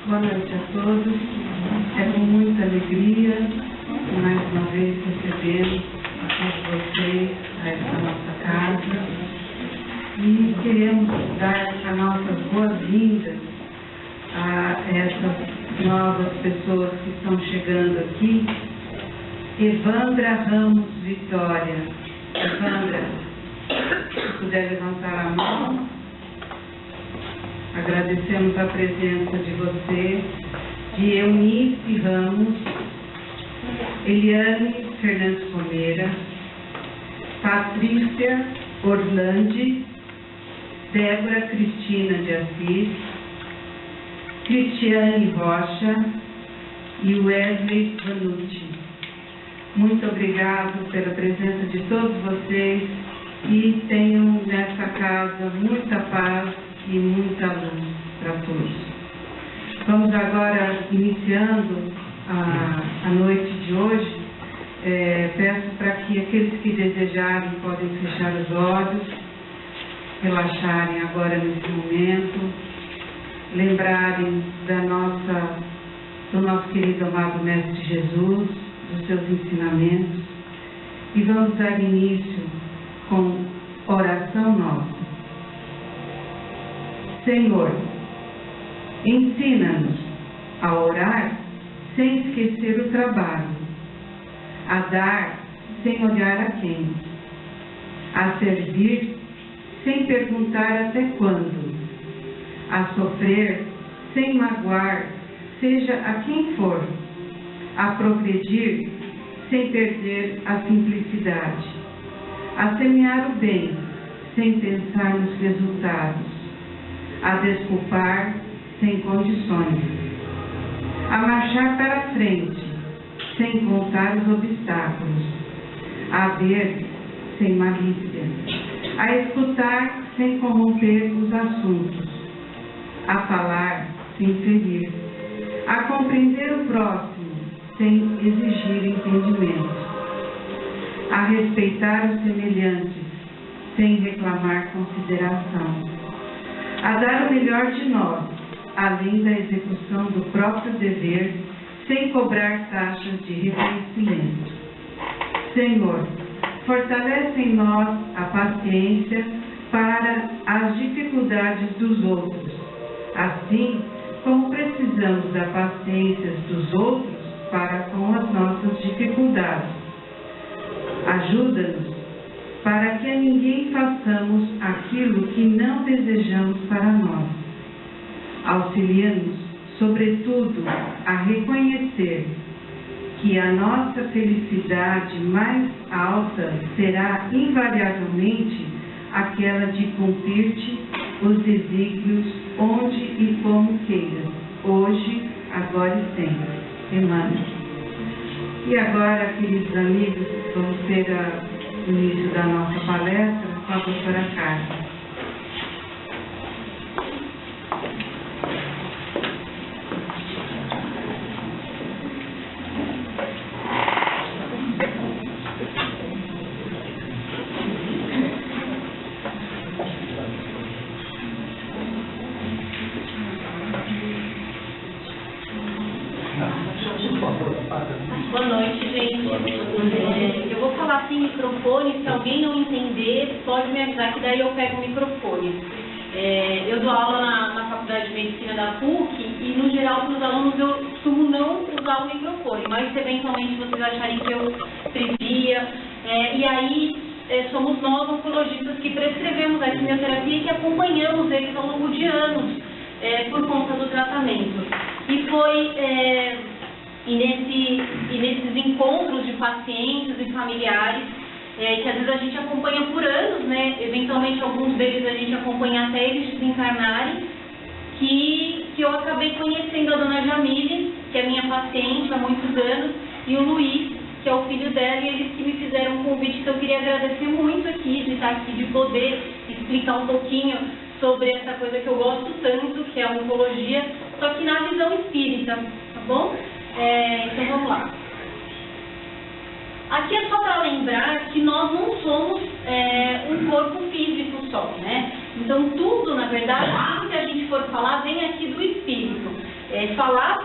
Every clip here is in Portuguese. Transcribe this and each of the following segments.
Boa noite a todos. É com muita alegria que mais uma vez recebemos a todos vocês a esta nossa casa e queremos dar as nossas boas-vindas a essas novas pessoas que estão chegando aqui. Evandra Ramos Vitória. Evandra, se puder levantar a mão. Agradecemos a presença de você, de Eunice Ramos, Eliane Fernandes Comeira, Patrícia Orlandi, Débora Cristina de Assis, Cristiane Rocha e Wesley Vanucci. Muito obrigado pela presença de todos vocês e tenham nessa casa muita paz e muita luz para todos. Vamos agora iniciando a noite de hoje. Peço para que aqueles que desejarem podem fechar os olhos, relaxarem agora nesse momento, lembrarem do nosso querido amado Mestre Jesus, dos seus ensinamentos, e vamos dar início com oração nossa. Senhor, ensina-nos a orar sem esquecer o trabalho, a dar sem olhar a quem, a servir sem perguntar até quando, a sofrer sem magoar, seja a quem for, a progredir sem perder a simplicidade, a semear o bem sem pensar nos resultados, a desculpar sem condições, a marchar para frente sem contar os obstáculos, a ver sem malícia, a escutar sem corromper os assuntos, a falar sem ferir, a compreender o próximo sem exigir entendimento, a respeitar os semelhantes sem reclamar consideração, a dar o melhor de nós, além da execução do próprio dever, sem cobrar taxas de reconhecimento. Senhor, fortalece em nós a paciência para as dificuldades dos outros, assim como precisamos da paciência dos outros para com as nossas dificuldades. Ajuda-nos para que a ninguém façamos aquilo que não desejamos para nós. Auxilia-nos, sobretudo, a reconhecer que a nossa felicidade mais alta será invariavelmente aquela de cumprir-te os desígnios onde e como queiras, hoje, agora e sempre. Emmanuel. E agora, queridos amigos, vamos ter o início da nossa palestra com a doutora Carla. Boa noite, gente. Eu vou falar sem microfone, se alguém não entender, pode me avisar que daí eu pego o microfone. Eu dou aula na Faculdade de Medicina da PUC e, no geral, para os alunos eu costumo não usar o microfone, mas se eventualmente vocês acharem que eu previa. E aí, somos nós, oncologistas, que prescrevemos a quimioterapia e que acompanhamos eles ao longo de anos por conta do tratamento. E foi... E nesses encontros de pacientes e familiares, que às vezes a gente acompanha por anos, né? Eventualmente alguns deles a gente acompanha até eles desencarnarem, que eu acabei conhecendo a dona Jamile, que é minha paciente há muitos anos, e o Luiz, que é o filho dela, e eles que me fizeram um convite que eu queria agradecer muito aqui, de estar aqui, de poder explicar um pouquinho sobre essa coisa que eu gosto tanto, que é a oncologia, só que na visão espírita, tá bom? Então vamos lá. Aqui é só para lembrar que nós não somos um corpo físico só, né? Então tudo, na verdade, tudo que a gente for falar vem aqui do espírito. falar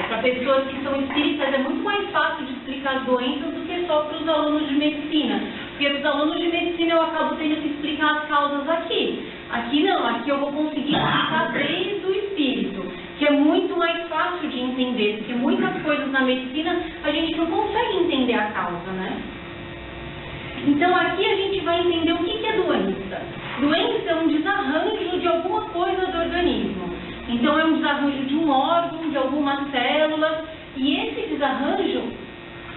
para pessoas que são espíritas é muito mais fácil de explicar as doenças do que só para os alunos de medicina. Porque para os alunos de medicina eu acabo tendo que explicar as causas aqui. Aqui não, aqui eu vou conseguir explicar desde o espírito, que é muito mais fácil de entender, porque muitas coisas na medicina a gente não consegue entender a causa, né? Então aqui a gente vai entender o que é doença. Doença é um desarranjo de alguma coisa do organismo. Então é um desarranjo de um órgão, de algumas células, e esse desarranjo,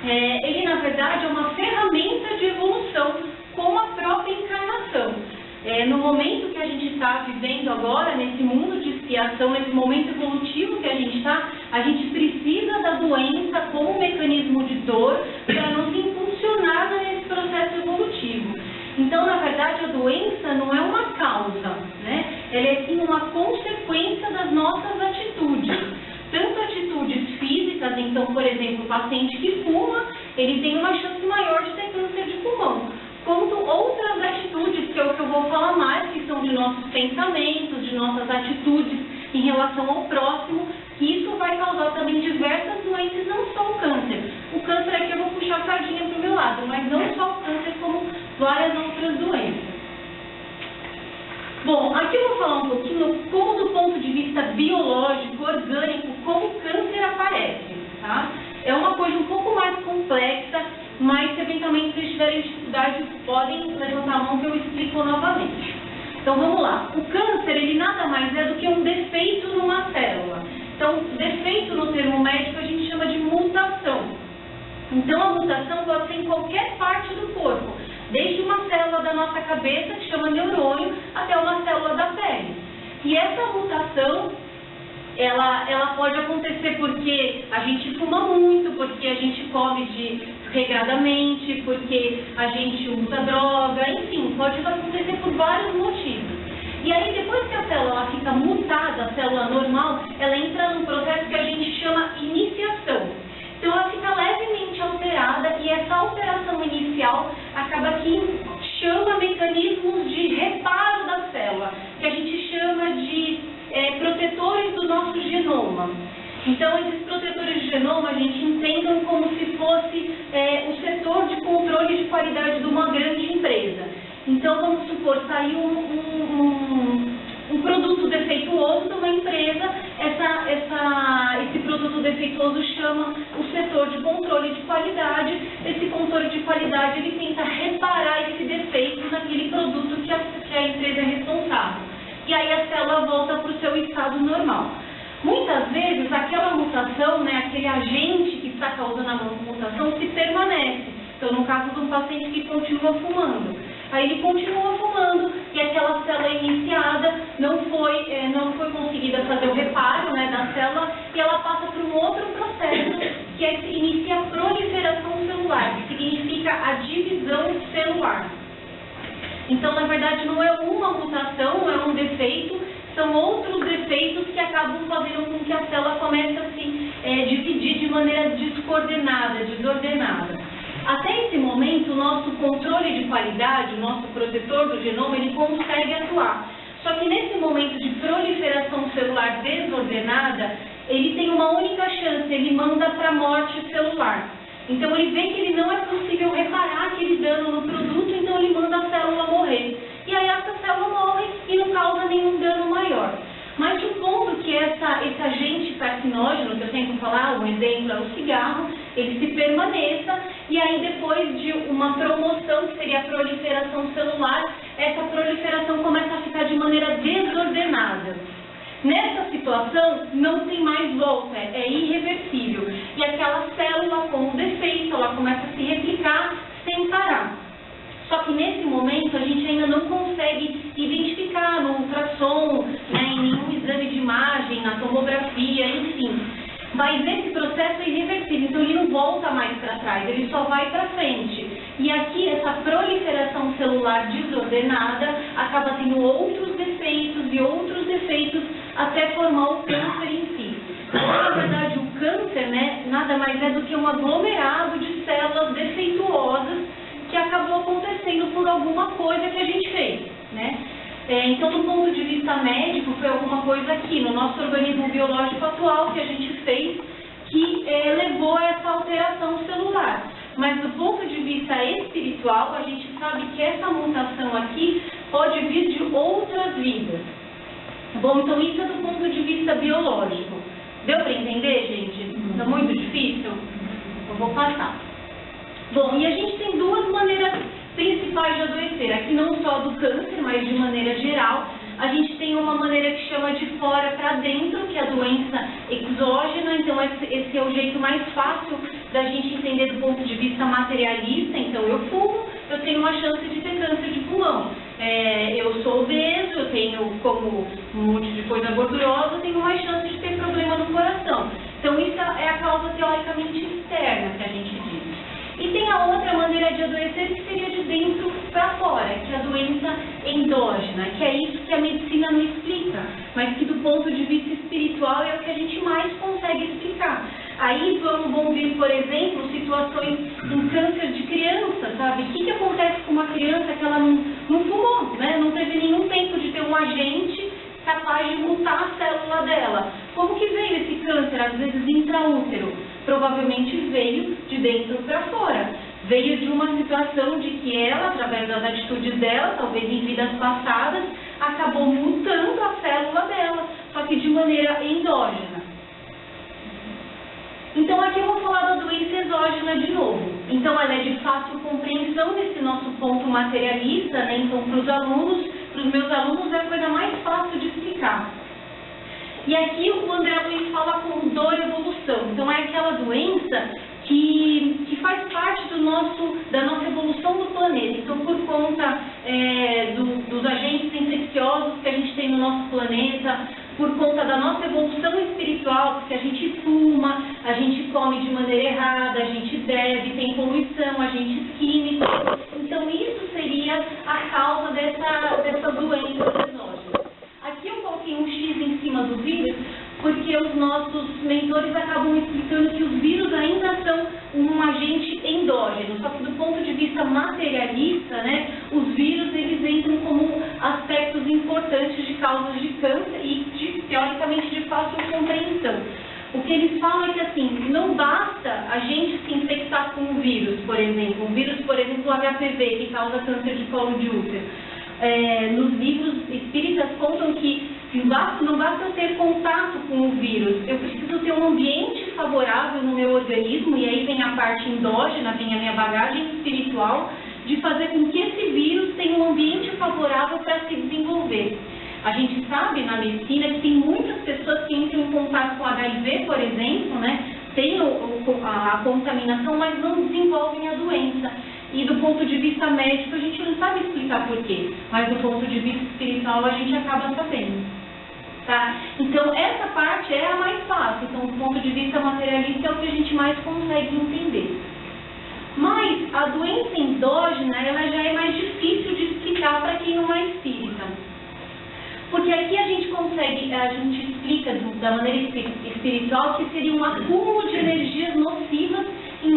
ele na verdade é uma ferramenta de evolução, como a própria encarnação. No momento que a gente está vivendo agora, nesse mundo de expiação, nesse momento evolutivo que a gente está, a gente precisa da doença como mecanismo de dor para nos impulsionar nesse processo evolutivo. Então, na verdade, a doença não é uma causa, né? Ela é sim uma consequência das nossas atitudes. Tanto atitudes físicas, então, por exemplo, o paciente que fuma, ele tem uma chance maior de ter câncer de pulmão. Quanto outras atitudes, que é o que eu vou falar mais, que são de nossos pensamentos, de nossas atitudes em relação ao próximo, que isso vai causar também diversas doenças, não só o câncer. O câncer aqui eu vou puxar a sardinha para o meu lado, mas não só o câncer, como várias outras doenças. Bom, aqui eu vou falar um pouquinho como do ponto de vista biológico, orgânico, como o câncer aparece, tá? É uma coisa um pouco mais complexa, mas se eventualmente vocês tiverem dificuldade, podem levantar a mão que eu explico novamente. Então vamos lá. O câncer, ele nada mais é do que um defeito numa célula. Então, defeito no termo médico a gente chama de mutação. Então a mutação pode ser em qualquer parte do corpo, desde uma célula da nossa cabeça, que chama neurônio, até uma célula da pele. E essa mutação, ela pode acontecer porque a gente fuma muito, porque a gente come regradamente, porque a gente usa droga, enfim, pode acontecer por vários motivos. E aí, depois que a célula fica mutada, a célula normal, ela entra num processo que a gente chama iniciação. Então, ela fica levemente alterada e essa alteração inicial acaba que chama mecanismos de reparo da célula, que a gente chama de protetores do nosso genoma. Então, esses protetores de genoma a gente entendam como se fosse o setor de controle de qualidade de uma grande empresa. Então, vamos supor, saiu um produto defeituoso de uma empresa, esse produto defeituoso chama o setor de controle de qualidade. Esse controle de qualidade, ele tenta reparar esse defeito naquele produto que a empresa é responsável. E aí a célula volta para o seu estado normal. Muitas vezes, aquela mutação, né, aquele agente que está causando a mutação se permanece. Então, no caso de um paciente que continua fumando, aí ele continua fumando e aquela célula iniciada não foi conseguida fazer o reparo, né, da célula, e ela passa por um outro processo que inicia a proliferação celular, que significa a divisão celular. Então, na verdade, não é uma mutação, não é um defeito, são outros defeitos que acabam fazendo com que a célula comece a se dividir de maneira descoordenada, desordenada. Até esse momento, o nosso controle de qualidade, o nosso protetor do genoma, ele consegue atuar. Só que nesse momento de proliferação celular desordenada, ele tem uma única chance, ele manda para a morte celular. Então, ele vê que ele não é possível reparar aquele dano no produto, então ele manda a célula morrer. E aí essa célula morre e não causa nenhum dano maior. Mas supondo que esse agente carcinógeno, que eu sempre falar, um exemplo é o cigarro, ele se permaneça, e aí depois de uma promoção, que seria a proliferação celular, essa proliferação começa a ficar de maneira desordenada. Nessa situação, não tem mais volta, é irreversível. E aquela célula com o defeito, ela começa a se replicar sem parar. Só que nesse momento a gente ainda não consegue identificar no ultrassom, né, em nenhum exame de imagem, na tomografia, enfim. Mas esse processo é irreversível, então ele não volta mais para trás, ele só vai para frente. E aqui essa proliferação celular desordenada acaba tendo outros defeitos e outros defeitos até formar o câncer em si. Então, na verdade, o câncer, né, nada mais é do que um aglomerado de células defeituosas que acabou acontecendo por alguma coisa que a gente fez, né? Então, do ponto de vista médico, foi alguma coisa aqui no nosso organismo biológico atual que a gente fez que levou a essa alteração celular. Mas do ponto de vista espiritual, a gente sabe que essa mutação aqui pode vir de outras vidas. Bom, então isso é do ponto de vista biológico. Deu para entender, gente? Está muito difícil? Eu vou passar. Bom, e a gente tem duas maneiras principais de adoecer. Aqui não só do câncer, mas de maneira geral. A gente tem uma maneira que chama de fora para dentro, que é a doença exógena. Então, esse é o jeito mais fácil da gente entender do ponto de vista materialista. Então, eu fumo, eu tenho uma chance de ter câncer de pulmão. Eu sou obeso, eu tenho como um monte de coisa gordurosa, eu tenho mais chance de ter problema no coração. Então, isso é a causa teoricamente externa que a gente diz. E tem a outra maneira de adoecer que seria de dentro para fora, que é a doença endógena, que é isso que a medicina não explica, mas que do ponto de vista espiritual é o que a gente mais consegue explicar. Aí vão vir, por exemplo, situações em câncer de criança, sabe? O que acontece com uma criança que ela não fumou, né? Não teve nenhum tempo de ter um agente capaz de mutar a célula dela. Como que veio esse câncer, às vezes intraútero? Provavelmente veio de dentro para fora. Veio de uma situação de que ela, através das atitudes dela, talvez em vidas passadas, acabou mutando a célula dela, só que de maneira endógena. Então aqui eu vou falar da doença exógena de novo. Então ela é de fácil compreensão nesse nosso ponto materialista, né? Então para os meus alunos é a coisa mais fácil de explicar. E aqui o André Luiz fala como dor e evolução. Então é aquela doença que faz parte da nossa evolução do planeta. Então por conta dos agentes infecciosos que a gente tem no nosso planeta, por conta da nossa evolução espiritual, porque a gente fuma, a gente come de maneira errada, a gente bebe, tem poluição, agentes químicos. Então isso seria a causa dessa doença exógena. Aqui eu coloquei um X em cima do vírus, porque os nossos mentores acabam explicando que os vírus ainda são um agente endógeno, só que do ponto de vista materialista, né, os vírus eles entram como aspectos importantes de causas de câncer e teoricamente de fácil compreensão. O que eles falam é que assim, não basta a gente se infectar com um vírus, por exemplo, o HPV, que causa câncer de colo de útero. Nos livros espíritas contam que não basta eu ter contato com o vírus, eu preciso ter um ambiente favorável no meu organismo, e aí vem a parte endógena, vem a minha bagagem espiritual, de fazer com que esse vírus tenha um ambiente favorável para se desenvolver. A gente sabe na medicina que tem muitas pessoas que entram em contato com HIV, por exemplo, né, tem a contaminação, mas não desenvolvem a doença. E do ponto de vista médico a gente não sabe explicar por quê, mas do ponto de vista espiritual a gente acaba sabendo. Tá? Então essa parte é a mais fácil, então do ponto de vista materialista é o que a gente mais consegue entender. Mas a doença endógena ela já é mais difícil de explicar para quem não é espírita. Porque aqui a gente explica da maneira espiritual que seria um acúmulo de energias nocivas em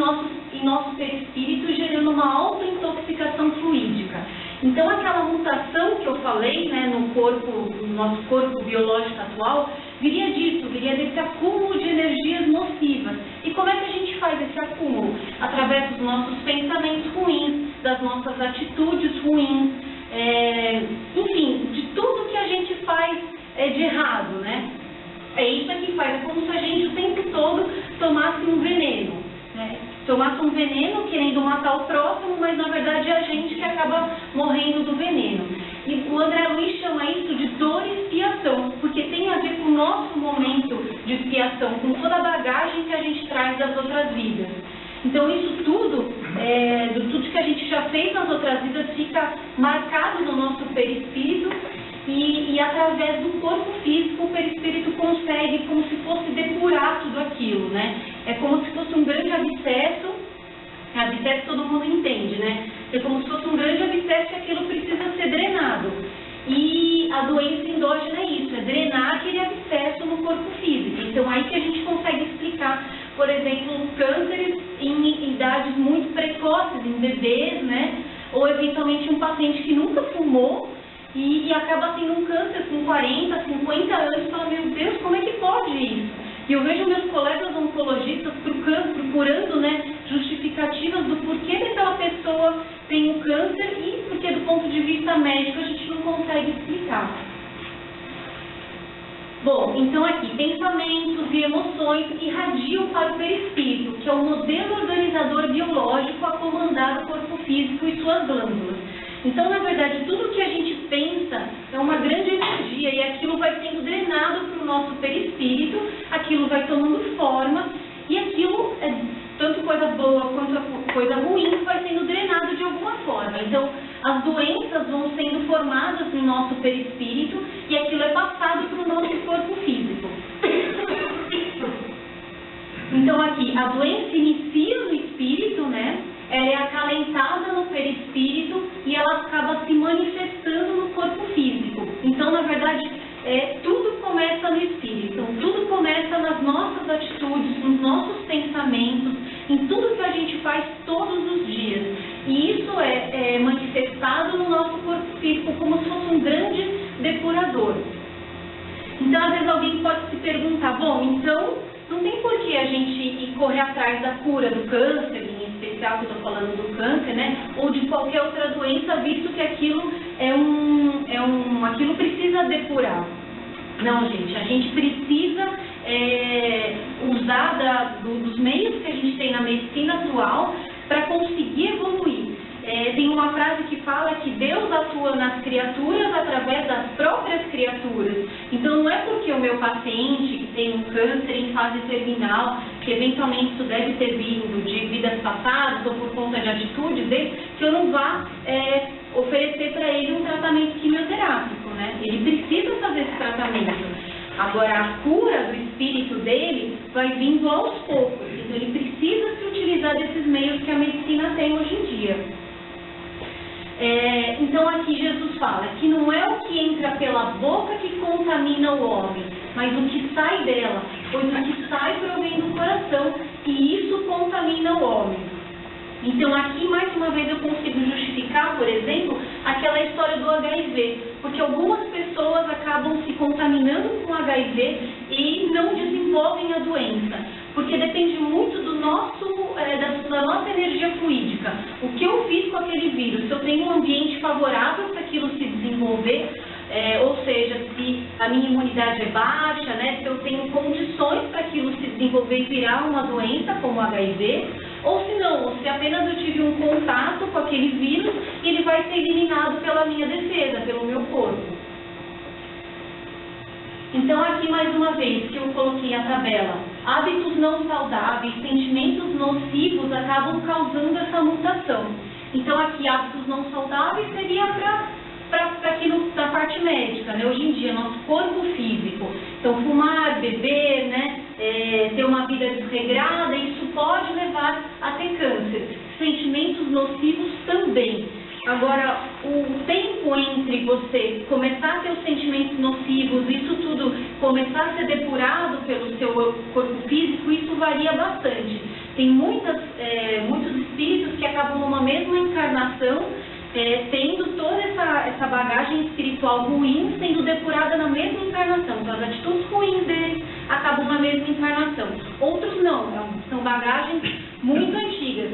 nosso perispírito, gerando uma autointoxicação fluídica. Então aquela mutação que eu falei, né, no nosso corpo biológico atual, viria desse acúmulo de energias nocivas. E como é que a gente faz esse acúmulo? Através dos nossos pensamentos ruins, das nossas atitudes ruins, enfim, de tudo que a gente faz de errado, né? É isso que faz, é como se a gente o tempo todo tomasse um veneno, né? Tomasse um veneno querendo matar o próximo, mas na verdade é a gente que acaba morrendo do veneno. E o André Luiz chama isso de dor e expiação, porque tem a ver com o nosso momento de expiação, com toda a bagagem que a gente traz das outras vidas. Então isso tudo, tudo que a gente já fez nas outras vidas fica marcado no nosso perispírito e através do corpo físico o perispírito consegue como se fosse depurar tudo aquilo, né? É como se fosse um grande abscesso todo mundo entende, né? É como se fosse um grande abscesso e aquilo precisa ser drenado. E a doença endógena é isso, é drenar aquele abscesso no corpo físico. Então aí que a gente consegue explicar, por exemplo, cânceres em idades muito precoces, em bebês, né? Ou eventualmente um paciente que nunca fumou e acaba tendo um câncer com 40, 50 50 anos e fala, meu Deus, como é que pode isso? E eu vejo meus colegas oncologistas procurando, né, justificativas do porquê daquela pessoa tem o câncer e porque do ponto de vista médico a gente não consegue explicar. Bom, então aqui, pensamentos e emoções irradiam para o perispírito, que é o modelo organizador biológico a comandar o corpo físico e suas glândulas. Então, na verdade, tudo que a gente pensa é uma grande energia e aquilo vai sendo drenado para o nosso perispírito, aquilo vai tomando forma e aquilo, tanto coisa boa quanto coisa ruim, vai sendo drenado de alguma forma. Então, as doenças vão sendo formadas no nosso perispírito e aquilo é passado para o nosso corpo físico. Então, aqui, a doença inicia no espírito, né? Ela é acalentada no perispírito e ela acaba se manifestando no corpo físico. Então, na verdade, tudo começa no espírito. Então, tudo começa nas nossas atitudes, nos nossos pensamentos, em tudo que a gente faz todos os dias. E isso é manifestado no nosso corpo físico como se fosse um grande depurador. Então, às vezes alguém pode se perguntar, bom, então não tem por que a gente ir correr atrás da cura do câncer, em especial que eu estou falando do câncer, né? Ou de qualquer outra doença, visto que aquilo aquilo precisa depurar. Não, gente, a gente precisa usar dos meios que a gente tem na medicina atual para conseguir evoluir. Tem uma frase que fala que Deus atua nas criaturas através das próprias criaturas. Então, não é porque o meu paciente que tem um câncer em fase terminal, que eventualmente isso deve ter vindo de vidas passadas ou por conta de atitudes dele, que eu não vá oferecer para ele um tratamento quimioterápico, né? Ele precisa fazer esse tratamento. Agora, a cura do espírito dele vai vindo aos poucos. Então, ele precisa se utilizar desses meios que a medicina tem hoje em dia. Então aqui Jesus fala que não é o que entra pela boca que contamina o homem, mas o que sai dela, pois o que sai provém do coração, e isso contamina o homem. Então aqui mais uma vez eu consigo justificar, por exemplo, aquela história do HIV, porque algumas pessoas acabam se contaminando com HIV e não desenvolvem a doença, porque depende muito do da nossa energia fluídica. O que eu fiz com aquele vírus? Se eu tenho um ambiente favorável para aquilo se desenvolver, ou seja, se a minha imunidade é baixa, né, se eu tenho condições para aquilo se desenvolver e virar uma doença como o HIV, ou se não, ou se apenas eu tive um contato com aquele vírus e ele vai ser eliminado pela minha defesa, pelo meu corpo. Então, aqui mais uma vez, que eu coloquei a tabela, hábitos não saudáveis, sentimentos nocivos acabam causando essa mutação. Então, aqui, hábitos não saudáveis seria para aquilo da parte médica, né? Hoje em dia, nosso corpo físico. Então, fumar, beber, né? Ter uma vida desregrada, isso pode levar a ter câncer. Sentimentos nocivos também. Agora, o tempo entre você começar a ter os sentimentos nocivos, isso tudo começar a ser depurado pelo seu corpo físico, isso varia bastante. Tem muitos espíritos que acabam numa mesma encarnação, tendo toda essa bagagem espiritual ruim sendo depurada na mesma encarnação. Então, as atitudes ruins deles acabam na mesma encarnação. Outros não, são bagagens muito antigas.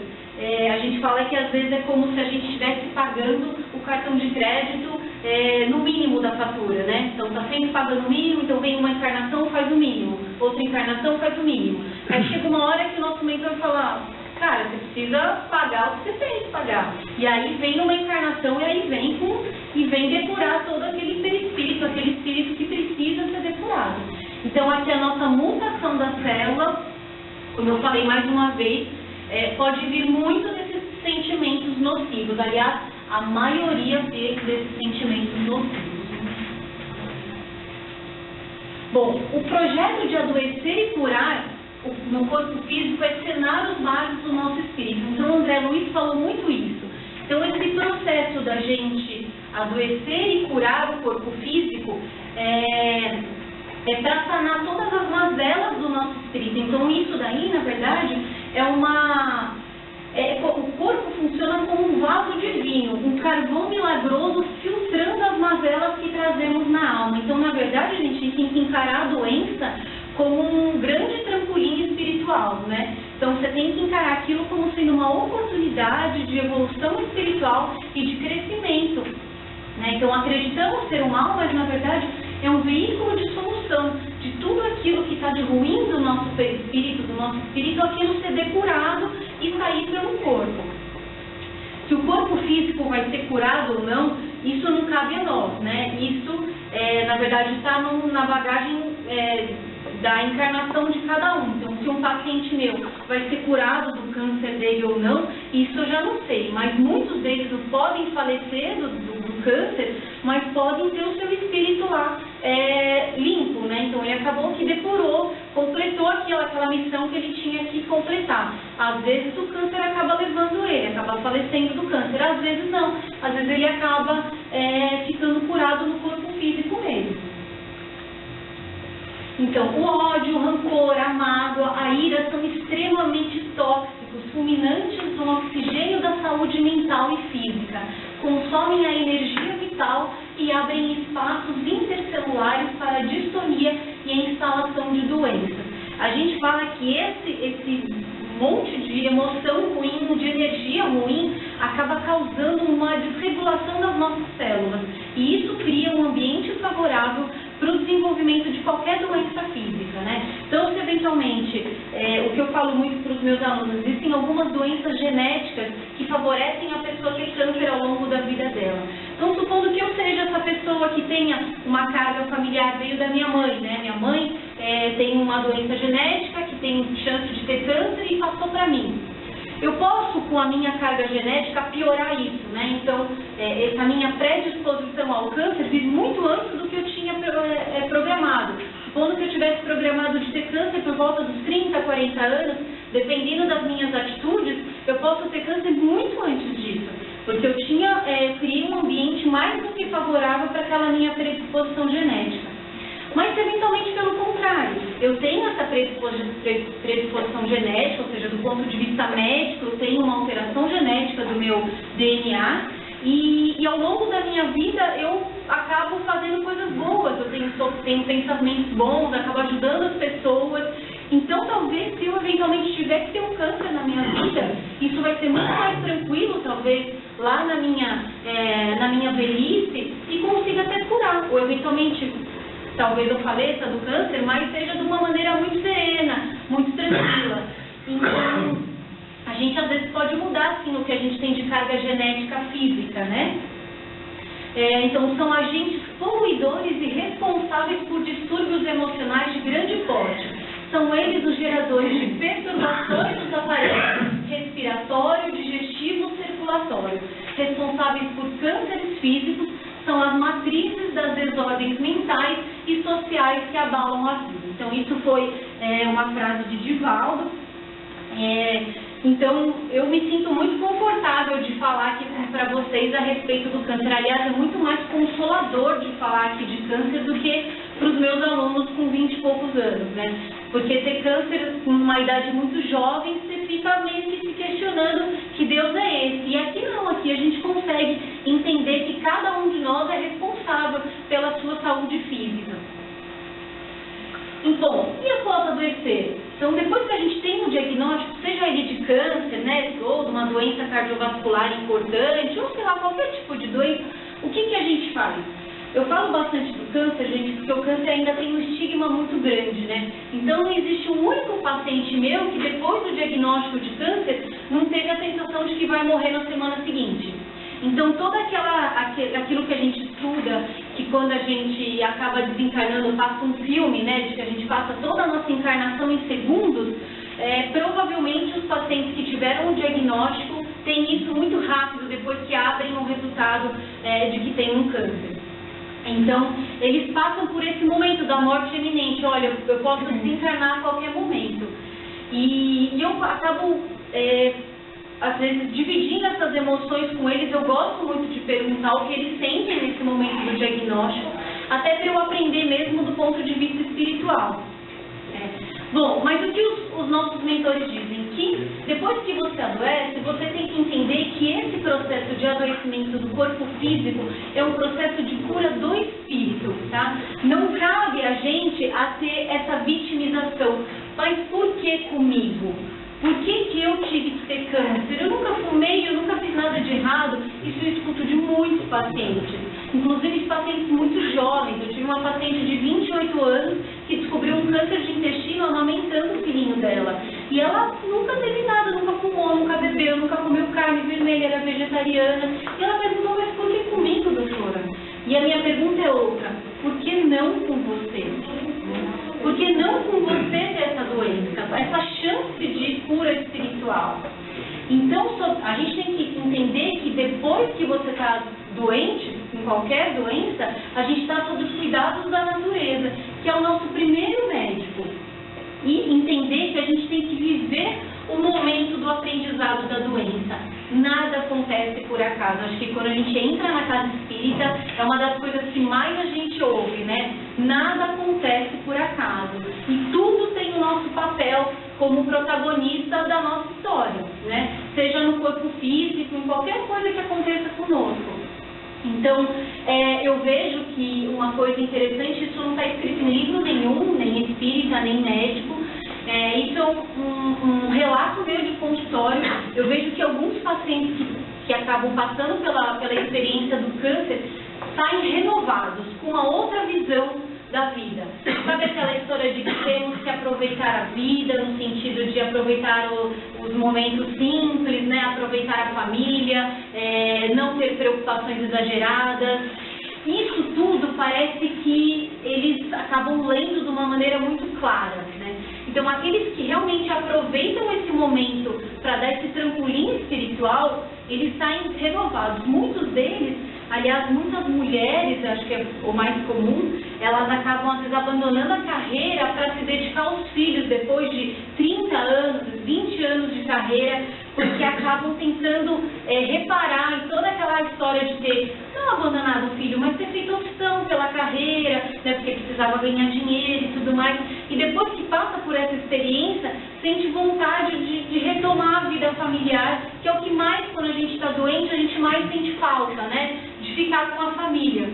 A gente fala que às vezes é como se a gente estivesse pagando o cartão de crédito no mínimo da fatura, né? Então está sempre pagando o mínimo, então vem uma encarnação, faz o mínimo, outra encarnação, faz o mínimo. Aí chega uma hora que o nosso mentor fala, cara, você precisa pagar o que você tem que pagar. E aí vem uma encarnação e aí vem depurar todo aquele perispírito, aquele espírito que precisa ser depurado. Então aqui a nossa mutação da célula, como eu falei mais uma vez, pode vir muito desses sentimentos nocivos. Aliás, a maioria desses sentimentos nocivos. Bom, o projeto de adoecer e curar no corpo físico é cenar os males do nosso espírito. Então, André Luiz falou muito isso. Então, esse processo da gente adoecer e curar o corpo físico é para sanar todas as mazelas do nosso espírito. Então, isso daí, na verdade, o corpo funciona como um vaso divino, um carvão milagroso filtrando as mazelas que trazemos na alma. Então, na verdade, a gente tem que encarar a doença como um grande trampolim espiritual, né? Então, você tem que encarar aquilo como sendo uma oportunidade de evolução espiritual e de crescimento, né? Então, acreditamos ser um mal, mas, na verdade, é um veículo de solução de tudo aquilo que está de ruim do nosso espírito, aquilo ser depurado e sair pelo corpo. Se o corpo físico vai ser curado ou não, isso não cabe a nós, né? Isso, na verdade, está na bagagem da encarnação de cada um. Então, se um paciente meu vai ser curado do câncer dele ou não, isso eu já não sei. Mas muitos deles podem falecer do câncer, mas podem ter o seu espírito lá limpo, né? Então, ele acabou que depurou, completou aquela missão que ele tinha que completar. Às vezes, o câncer acaba levando ele, acaba falecendo do câncer. Às vezes, não. Às vezes, ele acaba ficando curado no corpo físico mesmo. Então, o ódio, o rancor, a mágoa, a ira são extremamente tóxicos, fulminantes no oxigênio da saúde mental e física, consomem a energia vital e abrem espaços intercelulares para a distonia e a instalação de doenças. A gente fala que esse monte de emoção ruim, de energia ruim, acaba causando uma desregulação das nossas células. E isso cria um ambiente favorável para o desenvolvimento de qualquer doença física, né? Então, se eventualmente, o que eu falo muito para os meus alunos, existem algumas doenças genéticas que favorecem a pessoa ter câncer ao longo da vida dela. Então, supondo que eu seja essa pessoa que tenha uma carga familiar, veio da minha mãe, né? Minha mãe tem uma doença genética que tem chance de ter câncer e passou para mim. Eu posso, com a minha carga genética, piorar isso, né? Então, essa minha predisposição ao câncer vir muito antes do que eu tinha programado. Supondo que eu tivesse programado de ter câncer por volta dos 30, 40 anos, dependendo das minhas atitudes, eu posso ter câncer muito antes disso. Porque eu criei um ambiente mais do que favorável para aquela minha predisposição genética. Mas, eventualmente, pelo contrário, eu tenho essa predisposição genética, ou seja, do ponto de vista médico, eu tenho uma alteração genética do meu DNA e ao longo da minha vida eu acabo fazendo coisas boas, eu tenho pensamentos bons, acabo ajudando as pessoas. Então, talvez, se eu eventualmente tiver que ter um câncer na minha vida, isso vai ser muito mais tranquilo, talvez, lá na minha velhice, e consiga até curar, ou eventualmente, talvez eu faleça do câncer, mas seja de uma maneira muito serena, muito tranquila. Então, a gente às vezes pode mudar, sim, o que a gente tem de carga genética física, né? Então, são agentes poluidores e responsáveis por distúrbios emocionais de grande porte. São eles os geradores de perturbações dos aparelhos respiratório, digestivo, circulatório, responsáveis por cânceres físicos, são as matrizes das desordens mentais e sociais que abalam a vida. Então, isso foi uma frase de Divaldo. Então, eu me sinto muito confortável de falar aqui para vocês a respeito do câncer. Aliás, é muito mais consolador de falar aqui de câncer do que para os meus alunos com 20 e poucos anos, né? Porque ter câncer com uma idade muito jovem, você fica meio que se questionando que Deus é esse. E aqui não, aqui a gente consegue entender que cada um de nós é responsável pela sua saúde física. Então, e após adoecer? Então, depois que a gente tem um diagnóstico, seja ele de câncer, né, ou de uma doença cardiovascular importante, ou sei lá, qualquer tipo de doença, o que a gente faz? Eu falo bastante do câncer, gente, porque o câncer ainda tem um estigma muito grande, né? Então, não existe um único paciente meu que depois do diagnóstico de câncer não teve a sensação de que vai morrer na semana seguinte. Então, todo aquilo que a gente estuda, que quando a gente acaba desencarnando, passa um filme, né, de que a gente passa toda a nossa encarnação em segundos, provavelmente os pacientes que tiveram um diagnóstico têm isso muito rápido, depois que abrem o resultado de que tem um câncer. Então, eles passam por esse momento da morte iminente. Olha, eu posso desencarnar a qualquer momento. E eu acabo, às vezes, dividindo essas emoções com eles. Eu gosto muito de perguntar o que eles sentem nesse momento do diagnóstico, até para eu aprender mesmo do ponto de vista espiritual. Bom, mas o que os nossos mentores dizem que depois que você adoece, você tem que entender que esse processo de adoecimento do corpo físico é um processo de cura do espírito, tá? Não cabe a gente a ter essa vitimização. Mas por que comigo? Por que eu tive que ter câncer? Eu nunca fumei, eu nunca fiz nada de errado. Isso eu escuto de muitos pacientes, inclusive de pacientes muito jovens. Eu tive uma paciente de 28 anos que descobriu um câncer de intestino amamentando o filhinho dela. E ela nunca teve nada, nunca fumou, nunca bebeu, nunca comeu carne vermelha, era vegetariana. E ela perguntou, mas por que comigo, doutora? E a minha pergunta é outra, por que não com você? Por que não com você ter essa doença, essa chance de cura espiritual? Então, a gente tem que entender que depois que você está doente, em qualquer doença, a gente está sob os cuidados da natureza, que é o nosso primeiro médico. E entender que a gente tem que viver o momento do aprendizado da doença. Nada acontece por acaso. Acho que quando a gente entra na casa espírita, é uma das coisas que mais a gente ouve, né? Nada acontece por acaso. E tudo tem o nosso papel como protagonista da nossa história, né? Seja no corpo físico, em qualquer coisa que aconteça conosco. Então, eu vejo que uma coisa interessante, isso não está escrito em livro nenhum, nem espírita, nem médico. Isso é um relato meu de consultório. Eu vejo que alguns pacientes que acabam passando pela experiência do câncer saem renovados, com uma outra visão da vida. Sabe aquela história de que temos que aproveitar a vida, no sentido de aproveitar os momentos simples, né? Aproveitar a família, não ter preocupações exageradas. Isso tudo parece que eles acabam lendo de uma maneira muito clara, né? Então, aqueles que realmente aproveitam esse momento para dar esse trampolim espiritual, eles saem renovados. Muitos deles, aliás, muitas mulheres, acho que é o mais comum, elas acabam, às vezes, abandonando a carreira para se dedicar aos filhos depois de 30 anos, 20 anos de carreira, porque acabam tentando reparar em toda aquela história de ter não abandonado o filho, mas ter feito opção pela carreira, né, porque precisava ganhar dinheiro e tudo mais. E depois que passa por essa experiência, sente vontade de retomar a vida familiar, que é o que mais, quando a gente está doente, a gente mais sente falta, né? De ficar com a família.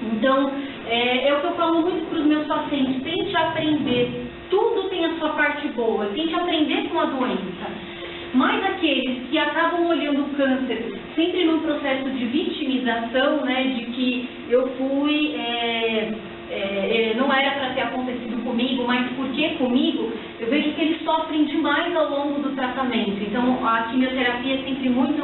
Então, é o que eu falo muito para os meus pacientes, tente aprender, tudo tem a sua parte boa, tente aprender com a doença. Mas aqueles que acabam olhando o câncer sempre num processo de vitimização, né, de que eu fui, não era para ter acontecido comigo, mas por que comigo? Eu vejo que eles sofrem demais ao longo do tratamento. Então, a quimioterapia é sempre muito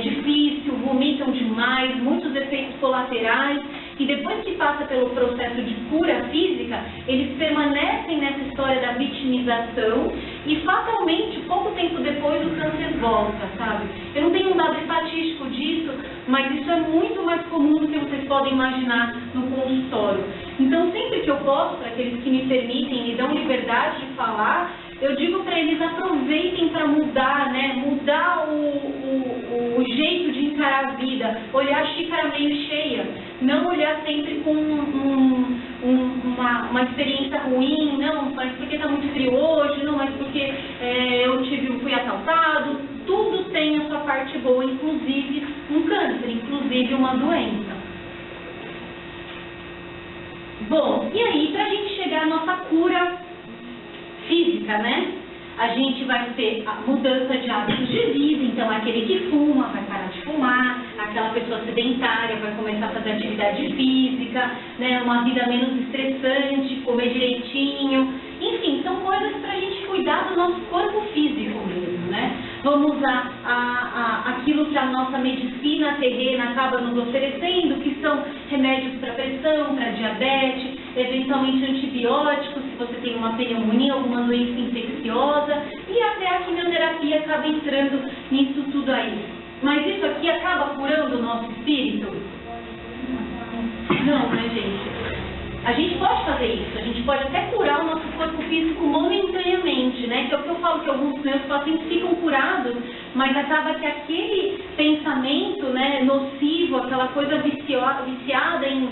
difícil, vomitam demais, muitos efeitos colaterais. E depois que passa pelo processo de cura física, eles permanecem nessa história da vitimização e fatalmente, pouco tempo depois, o câncer volta, sabe? Eu não tenho um dado estatístico disso, mas isso é muito mais comum do que vocês podem imaginar no consultório. Então, sempre que eu posso, para aqueles que me permitem, me dão liberdade de falar, eu digo para eles, aproveitem para mudar, né? Mudar o jeito de encarar a vida, olhar a xícara meio cheia, não olhar sempre com uma experiência ruim, não, mas porque está muito frio hoje, não, mas porque eu fui assaltado. Tudo tem a sua parte boa, inclusive um câncer, inclusive uma doença. Bom, e aí, para a gente chegar à nossa cura física, né? A gente vai ter a mudança de hábitos de vida, então aquele que fuma vai parar de fumar, aquela pessoa sedentária vai começar a fazer atividade física, né? Uma vida menos estressante, comer direitinho, enfim, são coisas para a gente cuidar do nosso corpo físico mesmo, né? Vamos usar aquilo que a nossa medicina terrena acaba nos oferecendo, que são remédios para pressão, para diabetes, eventualmente antibióticos, se você tem uma pneumonia, alguma doença infecciosa, e até a quimioterapia acaba entrando nisso tudo aí. Mas isso aqui acaba curando o nosso espírito? Não, né, gente? A gente pode fazer isso, a gente pode até curar o nosso corpo físico momentaneamente, né? Que é o que eu falo, que alguns meus pacientes ficam curados, mas acaba que aquele pensamento, né, nocivo, aquela coisa viciada em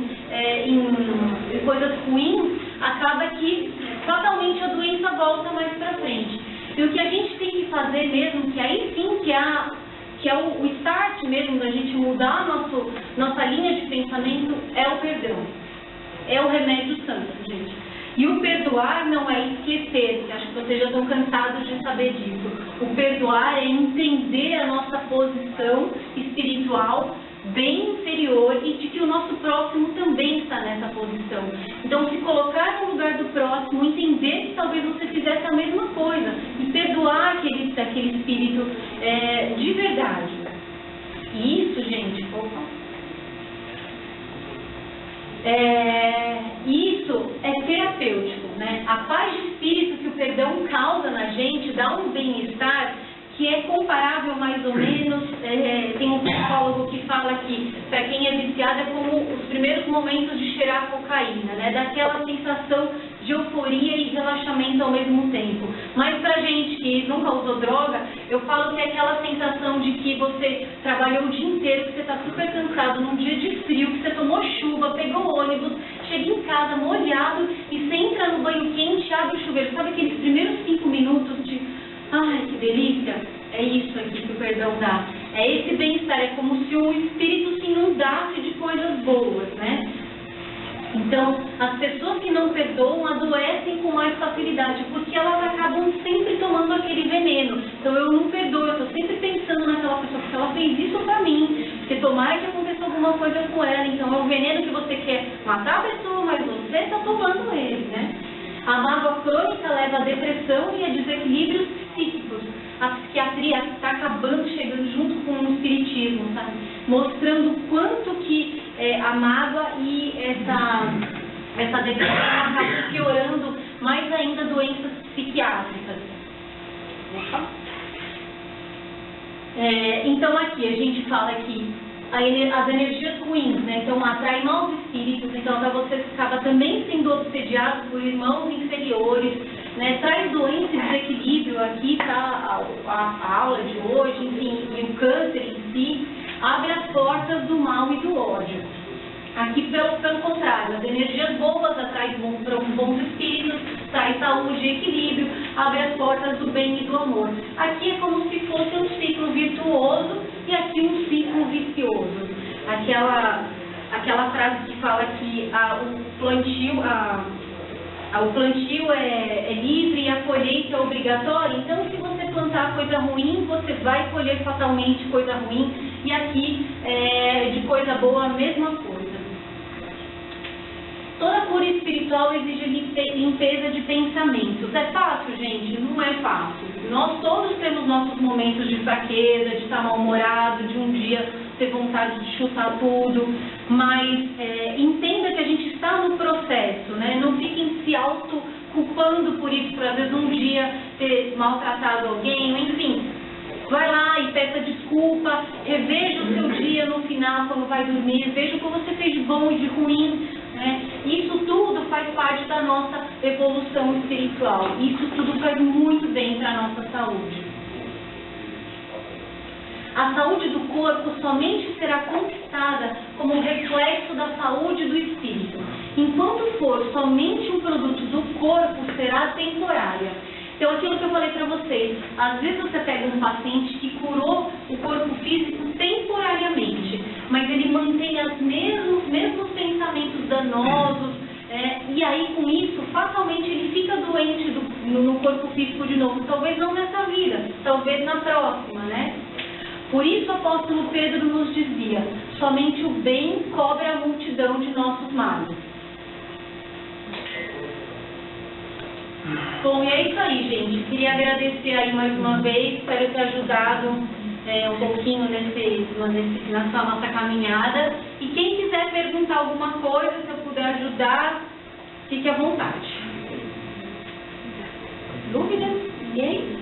coisas ruins, acaba que fatalmente a doença volta mais para frente. E o que a gente tem que fazer mesmo, que aí sim que é o start mesmo da gente mudar nossa linha de pensamento, é o perdão. É o remédio santo, gente. E o perdoar não é esquecer, que acho que vocês já estão cansados de saber disso. O perdoar é entender a nossa posição espiritual bem inferior e de que o nosso próximo também está nessa posição. Então, se colocar no lugar do próximo, entender que talvez você fizesse a mesma coisa e perdoar aquele espírito de verdade. E isso, gente, isso é terapêutico, né? A paz de espírito que o perdão causa na gente dá um bem-estar que é comparável mais ou menos, tem um psicólogo que fala que para quem é viciado é como os primeiros momentos de cheirar cocaína, né? Daquela sensação de euforia e relaxamento ao mesmo tempo. Mas pra gente que nunca usou droga, eu falo que é aquela sensação de que você trabalhou o dia inteiro, que você está super cansado, num dia de frio, que você tomou chuva, pegou ônibus, chega em casa molhado e você entra no banho quente, abre o chuveiro. Sabe aqueles primeiros 5 minutos de ai, que delícia? É isso aqui que o perdão dá. É esse bem-estar, é como se o espírito se inundasse de coisas boas, né? Então, as pessoas que não perdoam adoecem com mais facilidade, porque elas acabam sempre tomando aquele veneno. Então, eu não perdoo, eu estou sempre pensando naquela pessoa, porque ela fez isso pra mim, porque tomara que aconteça alguma coisa com ela. Então, é o veneno que você quer matar a pessoa, mas você está tomando ele, né? A mágoa crônica leva a depressão e a desequilíbrios psíquicos. A psiquiatria está acabando, chegando junto com o espiritismo, sabe? Mostrando o quanto que a mágoa e essa depressão acabam piorando mais ainda doenças psiquiátricas. Então aqui a gente fala que as energias ruins, né? Então atrai maus espíritos, então você acaba também sendo obsediado por irmãos inferiores, né? Traz doença e desequilíbrio, aqui tá a aula de hoje, enfim, e o câncer em si, abre as portas do mal e do ódio. Aqui, pelo contrário, as energias boas atraem bons espíritos, traz saúde e equilíbrio, abre as portas do bem e do amor. Aqui é como se fosse um ciclo virtuoso e aqui um ciclo vicioso. Aquela frase que fala que o plantio é livre e a colheita é obrigatória. Então, se você plantar coisa ruim, você vai colher fatalmente coisa ruim. E aqui, de coisa boa, a mesma coisa. Toda cura espiritual exige limpeza de pensamentos. É fácil, gente? Não é fácil. Nós todos temos nossos momentos de fraqueza, de estar mal-humorado, de um dia ter vontade de chutar tudo, mas entenda que a gente está no processo, né? Não fiquem se auto-culpando por isso, por às vezes um dia ter maltratado alguém, enfim. Vai lá e peça desculpa, reveja o seu dia no final, quando vai dormir, veja o que você fez de bom e de ruim, né? Isso tudo faz parte da nossa evolução espiritual. Isso tudo faz muito bem para a nossa saúde. A saúde do corpo somente será conquistada como reflexo da saúde do espírito. Enquanto for somente um produto do corpo, será temporária. Então, aquilo que eu falei para vocês, às vezes você pega um paciente que curou o corpo físico temporariamente, mas ele mantém os mesmos pensamentos danosos, e aí com isso, fatalmente ele fica doente no corpo físico de novo. Talvez não nessa vida, talvez na próxima, né? Por isso o apóstolo Pedro nos dizia, somente o bem cobre a multidão de nossos males. Bom, e é isso aí, gente. Queria agradecer aí mais uma vez, espero ter ajudado um pouquinho na nossa caminhada. E quem quiser perguntar alguma coisa, se eu puder ajudar, fique à vontade. Dúvidas? Ninguém?